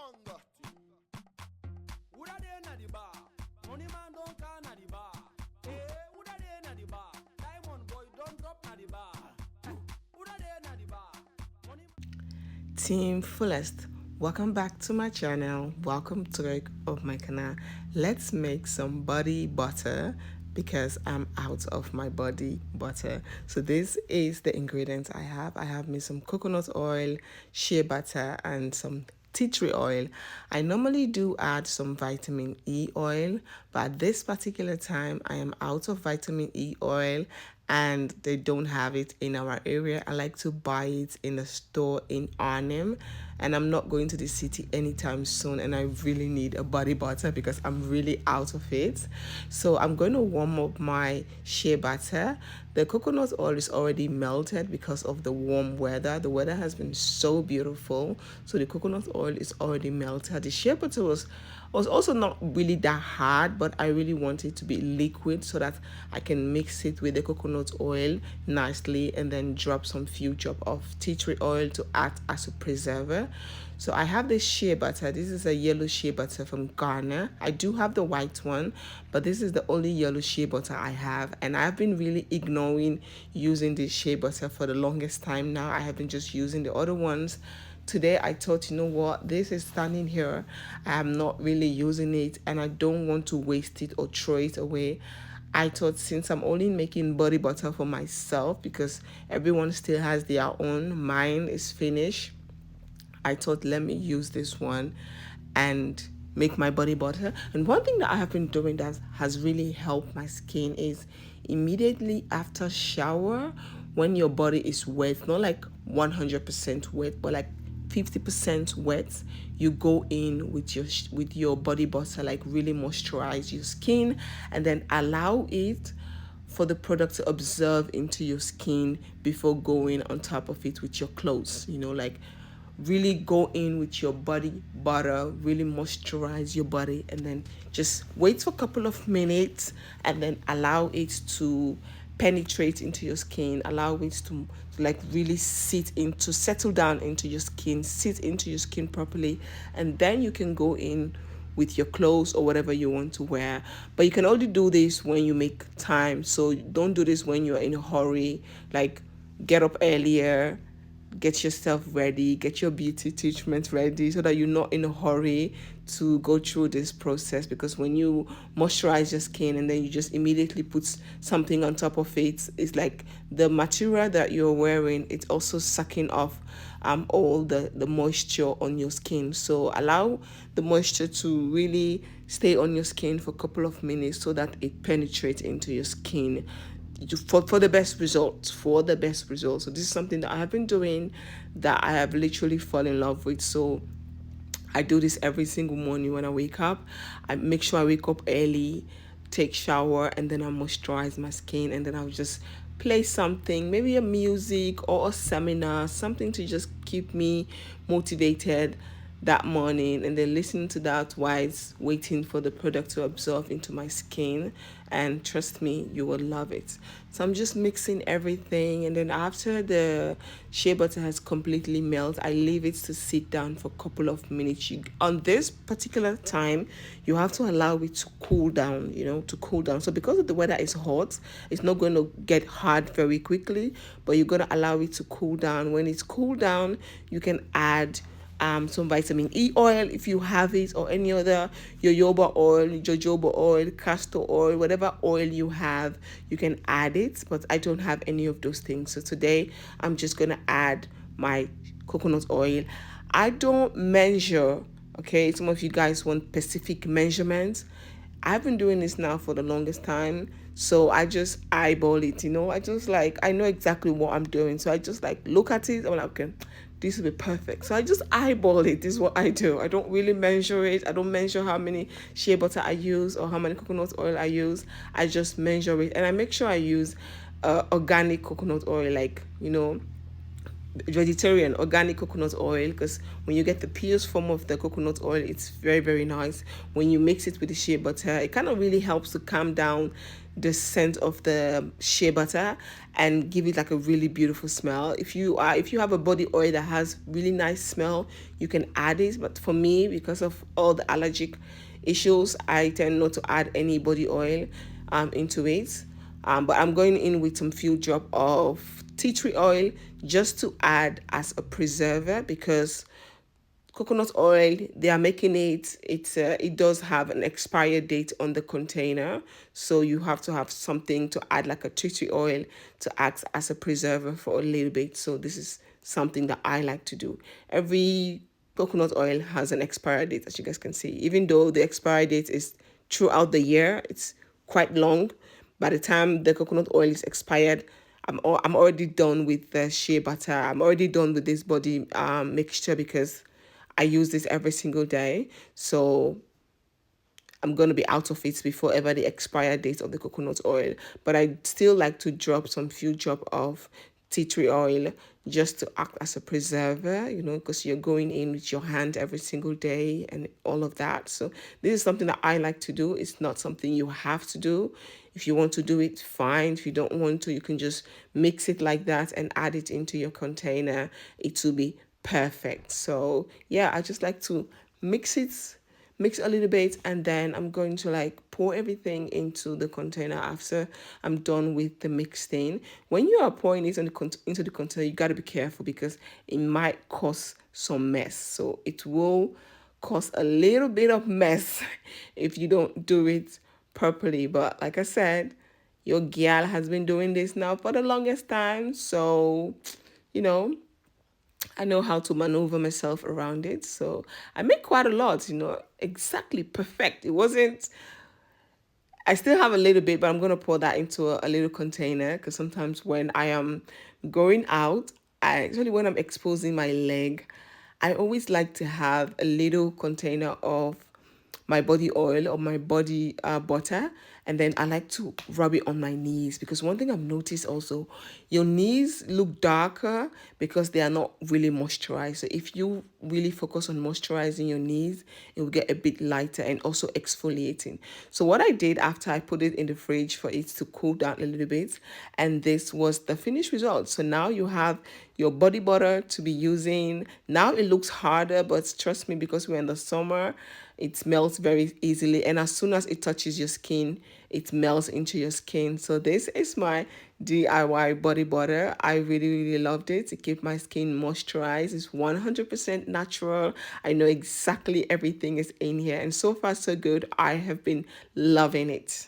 Woulda dey na the bar, money man don't call na the bar. Woulda dey na the bar, diamond boy don't drop na the bar. Woulda dey na the bar, money. Team Fullest, welcome back to my channel. Welcome to the of my canal. Let's make some body butter because I'm out of my body butter. So this is the ingredients I have. I have me some coconut oil, shea butter, and some tea tree oil. I normally do add some vitamin E oil, but at this particular time I am out of vitamin E oil and they don't have it in our area. I like to buy it in the store in Arnhem, and I'm not going to the city anytime soon, and I really need a body butter because I'm really out of it. So I'm going to warm up my shea butter. The coconut oil is already melted because of the warm weather. The weather has been so beautiful, so the coconut oil is already melted. The shea butter was also not really that hard, but I really want it to be liquid so that I can mix it with the coconut oil nicely and then drop some few drop of tea tree oil to act as a preserver. So I have this shea butter. This is a yellow shea butter from Ghana. I do have the white one, but this is the only yellow shea butter I have, and I've been really ignoring using this shea butter for the longest time now. I have been just using the other ones. Today I thought, you know what, this is standing here, I am not really using it and I don't want to waste it or throw it away. I thought, since I'm only making body butter for myself because everyone still has their own, mine is finished, I thought, let me use this one and make my body butter. And one thing that I have been doing that has really helped my skin is immediately after shower, when your body is wet, not like 100% wet, but like 50% wet, you go in with your body butter, like really moisturize your skin and then allow it for the product to absorb into your skin before going on top of it with your clothes. You know, like really go in with your body butter, really moisturize your body, and then just wait for a couple of minutes and then allow it to penetrate into your skin, allow it to like really settle down into your skin, sit into your skin properly, and then you can go in with your clothes or whatever you want to wear. But you can only do this when you make time, so don't do this when you're in a hurry. Like, get up earlier, get yourself ready, get your beauty treatment ready so that you're not in a hurry to go through this process. Because when you moisturize your skin and then you just immediately put something on top of it, it's like the material that you're wearing, it's also sucking off all the moisture on your skin. So allow the moisture to really stay on your skin for a couple of minutes so that it penetrates into your skin for the best results. So this is something that I have been doing that I have literally fallen in love with. So I do this every single morning when I wake up. I make sure I wake up early, take shower, and then I moisturize my skin, and then I'll just play something, maybe a music or a seminar, something to just keep me motivated that morning, and then listen to that while waiting for the product to absorb into my skin. And trust me, you will love it. So I'm just mixing everything, and then after the shea butter has completely melted, I leave it to sit down for a couple of minutes. On this particular time, you have to allow it to cool down, So because the weather is hot, it's not going to get hard very quickly, but you're going to allow it to cool down. When it's cooled down, you can add some vitamin E oil if you have it, or any other jojoba oil, castor oil, whatever oil you have, you can add it. But I don't have any of those things, so today I'm just gonna add my coconut oil. I don't measure, okay? Some of you guys want specific measurements. I've been doing this now for the longest time, so I just eyeball it, I know exactly what I'm doing, so I just look at it. I'm like, okay, this will be perfect. So I just eyeball it. This is what I do. I don't really measure it. I don't measure how many shea butter I use or how many coconut oil I use. I just measure it, and I make sure I use organic coconut oil, vegetarian organic coconut oil, because when you get the pure form of the coconut oil, it's very, very nice. When you mix it with the shea butter, it kind of really helps to calm down the scent of the shea butter and give it like a really beautiful smell. If you have a body oil that has really nice smell, you can add it. But for me, because of all the allergic issues, I tend not to add any body oil into it. But I'm going in with some few drop of tea tree oil just to add as a preserver, because coconut oil, they are making it does have an expired date on the container, so you have to have something to add, like a tea tree oil, to act as a preserver for a little bit. So this is something that I like to do. Every coconut oil has an expiry date, as you guys can see. Even though the expiry date is throughout the year, it's quite long. By the time the coconut oil is expired, I'm already done with the shea butter. I'm already done with this body mixture, because I use this every single day. So I'm going to be out of it before ever the expire date of the coconut oil. But I still like to drop some few drop of tea tree oil just to act as a preserver, because you're going in with your hand every single day and all of that. So this is something that I like to do. It's not something you have to do. If you want to do it, fine. If you don't want to, you can just mix it like that and add it into your container. It will be perfect. So yeah, I just like to mix a little bit, and then I'm going to like pour everything into the container after I'm done with the mixing. When you are pouring it into the container, you got to be careful, because it might cause some mess. So it will cause a little bit of mess if you don't do it properly. But like I said, your gal has been doing this now for the longest time, so you know I know how to maneuver myself around it. So I make quite a lot, exactly perfect. It wasn't, I still have a little bit, but I'm going to pour that into a little container, because sometimes when I am going out, actually when I'm exposing my leg, I always like to have a little container of my body oil or my body butter, and then I like to rub it on my knees, because one thing I've noticed also, your knees look darker because they are not really moisturized. So if you really focus on moisturizing your knees, it will get a bit lighter and also exfoliating. So what I did after I put it in the fridge for it to cool down a little bit, and this was the finished result. So now you have your body butter to be using. Now it looks harder, but trust me, because we're in the summer, it melts very easily, and as soon as it touches your skin, it melts into your skin. So this is my DIY body butter. I really, really loved it. It keeps my skin moisturized. It's 100% natural. I know exactly everything is in here, and so far so good. I have been loving it.